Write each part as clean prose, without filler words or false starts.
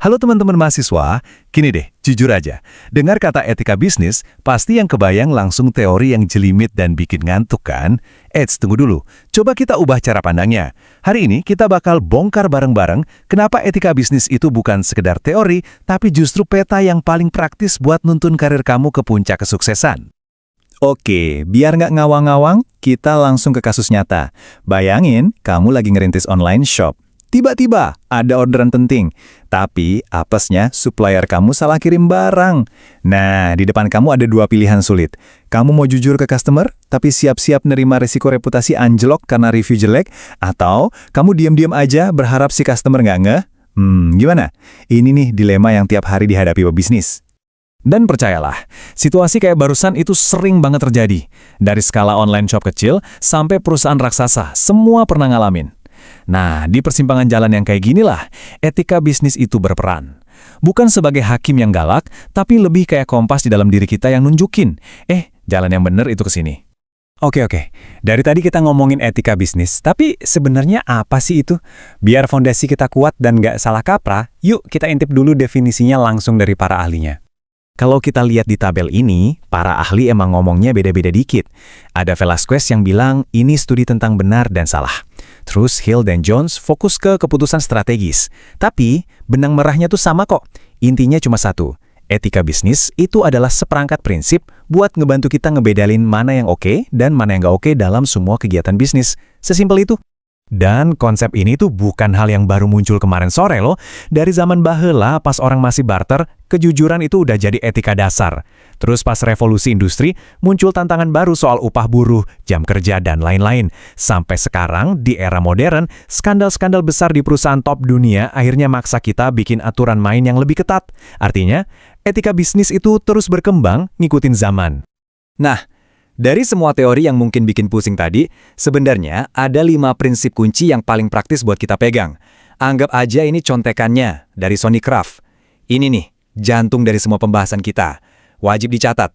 Halo teman-teman mahasiswa, gini deh, jujur aja. Dengar kata etika bisnis, pasti yang kebayang langsung teori yang jelimit dan bikin ngantuk kan? Eits, tunggu dulu. Coba kita ubah cara pandangnya. Hari ini kita bakal bongkar bareng-bareng kenapa etika bisnis itu bukan sekedar teori, tapi justru peta yang paling praktis buat nuntun karir kamu ke puncak kesuksesan. Oke, biar nggak ngawang-ngawang, kita langsung ke kasus nyata. Bayangin, kamu lagi ngerintis online shop. Tiba-tiba ada orderan penting, tapi apesnya supplier kamu salah kirim barang. Nah, di depan kamu ada dua pilihan sulit. Kamu mau jujur ke customer, tapi siap-siap nerima resiko reputasi anjlok karena review jelek, atau kamu diam-diam aja berharap si customer nggak ngeh? Gimana? Ini nih dilema yang tiap hari dihadapi pebisnis. Dan percayalah, situasi kayak barusan itu sering banget terjadi. Dari skala online shop kecil sampai perusahaan raksasa, semua pernah ngalamin. Nah, di persimpangan jalan yang kayak ginilah, etika bisnis itu berperan. Bukan sebagai hakim yang galak, tapi lebih kayak kompas di dalam diri kita yang nunjukin, jalan yang bener itu ke sini. Oke. Dari tadi kita ngomongin etika bisnis, tapi sebenarnya apa sih itu? Biar fondasi kita kuat dan nggak salah kaprah, yuk kita intip dulu definisinya langsung dari para ahlinya. Kalau kita lihat di tabel ini, para ahli emang ngomongnya beda-beda dikit. Ada Velasquez yang bilang ini studi tentang benar dan salah. Terus Hill dan Jones fokus ke keputusan strategis. Tapi benang merahnya tuh sama kok. Intinya cuma satu. Etika bisnis itu adalah seperangkat prinsip buat ngebantu kita ngebedalin mana yang oke dan mana yang nggak oke dalam semua kegiatan bisnis. Sesimpel itu. Dan konsep ini tuh bukan hal yang baru muncul kemarin sore loh. Dari zaman baheula pas orang masih barter, kejujuran itu udah jadi etika dasar. Terus pas revolusi industri, muncul tantangan baru soal upah buruh, jam kerja, dan lain-lain. Sampai sekarang, di era modern, skandal-skandal besar di perusahaan top dunia akhirnya maksa kita bikin aturan main yang lebih ketat. Artinya, etika bisnis itu terus berkembang ngikutin zaman. Nah, dari semua teori yang mungkin bikin pusing tadi, sebenarnya ada 5 prinsip kunci yang paling praktis buat kita pegang. Anggap aja ini contekannya dari Sonny Craft. Ini nih, jantung dari semua pembahasan kita. Wajib dicatat.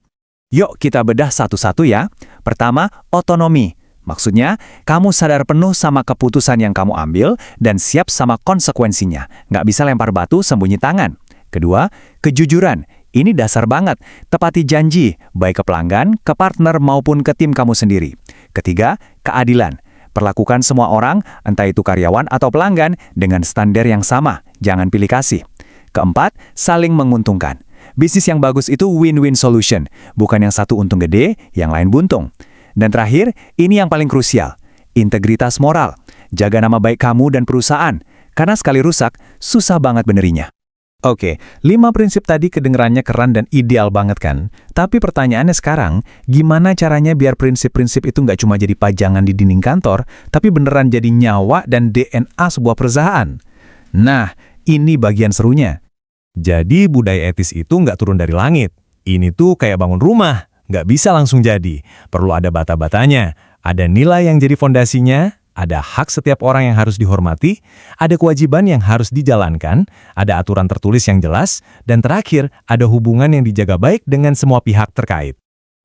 Yuk kita bedah satu-satu ya. Pertama, otonomi. Maksudnya, kamu sadar penuh sama keputusan yang kamu ambil dan siap sama konsekuensinya. Nggak bisa lempar batu sembunyi tangan. Kedua, kejujuran. Ini dasar banget, tepati janji, baik ke pelanggan, ke partner, maupun ke tim kamu sendiri. Ketiga, keadilan. Perlakukan semua orang, entah itu karyawan atau pelanggan, dengan standar yang sama, jangan pilih kasih. Keempat, saling menguntungkan. Bisnis yang bagus itu win-win solution, bukan yang satu untung gede, yang lain buntung. Dan terakhir, ini yang paling krusial, integritas moral. Jaga nama baik kamu dan perusahaan, karena sekali rusak, susah banget benerinya. Oke, 5 prinsip tadi kedengerannya keren dan ideal banget kan? Tapi pertanyaannya sekarang, gimana caranya biar prinsip-prinsip itu nggak cuma jadi pajangan di dinding kantor, tapi beneran jadi nyawa dan DNA sebuah perusahaan? Nah, ini bagian serunya. Jadi budaya etis itu nggak turun dari langit. Ini tuh kayak bangun rumah, nggak bisa langsung jadi. Perlu ada bata-batanya, ada nilai yang jadi fondasinya, ada hak setiap orang yang harus dihormati, ada kewajiban yang harus dijalankan, ada aturan tertulis yang jelas, dan terakhir, ada hubungan yang dijaga baik dengan semua pihak terkait.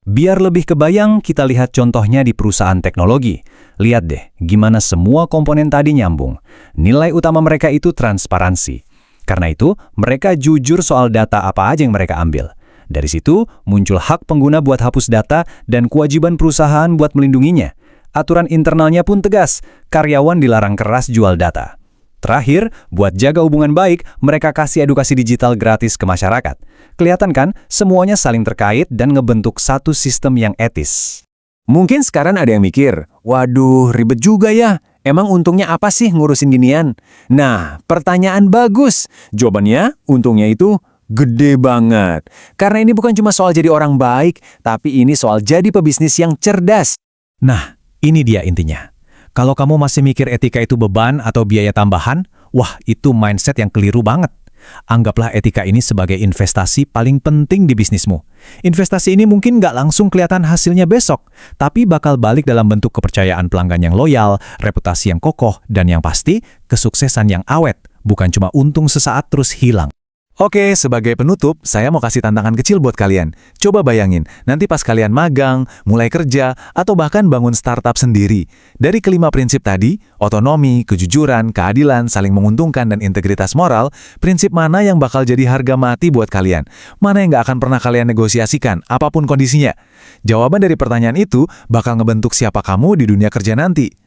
Biar lebih kebayang, kita lihat contohnya di perusahaan teknologi. Lihat deh, gimana semua komponen tadi nyambung. Nilai utama mereka itu transparansi. Karena itu, mereka jujur soal data apa aja yang mereka ambil. Dari situ, muncul hak pengguna buat hapus data dan kewajiban perusahaan buat melindunginya. Aturan internalnya pun tegas, karyawan dilarang keras jual data. Terakhir, buat jaga hubungan baik, mereka kasih edukasi digital gratis ke masyarakat. Kelihatan kan, semuanya saling terkait dan ngebentuk satu sistem yang etis. Mungkin sekarang ada yang mikir, waduh ribet juga ya, emang untungnya apa sih ngurusin ginian? Nah, pertanyaan bagus. Jawabannya, untungnya itu gede banget. Karena ini bukan cuma soal jadi orang baik, tapi ini soal jadi pebisnis yang cerdas. Nah, ini dia intinya. Kalau kamu masih mikir etika itu beban atau biaya tambahan, wah itu mindset yang keliru banget. Anggaplah etika ini sebagai investasi paling penting di bisnismu. Investasi ini mungkin nggak langsung kelihatan hasilnya besok, tapi bakal balik dalam bentuk kepercayaan pelanggan yang loyal, reputasi yang kokoh, dan yang pasti, kesuksesan yang awet, bukan cuma untung sesaat terus hilang. Oke, sebagai penutup, saya mau kasih tantangan kecil buat kalian. Coba bayangin, nanti pas kalian magang, mulai kerja, atau bahkan bangun startup sendiri. Dari kelima prinsip tadi, otonomi, kejujuran, keadilan, saling menguntungkan, dan integritas moral, prinsip mana yang bakal jadi harga mati buat kalian? Mana yang nggak akan pernah kalian negosiasikan, apapun kondisinya? Jawaban dari pertanyaan itu bakal ngebentuk siapa kamu di dunia kerja nanti.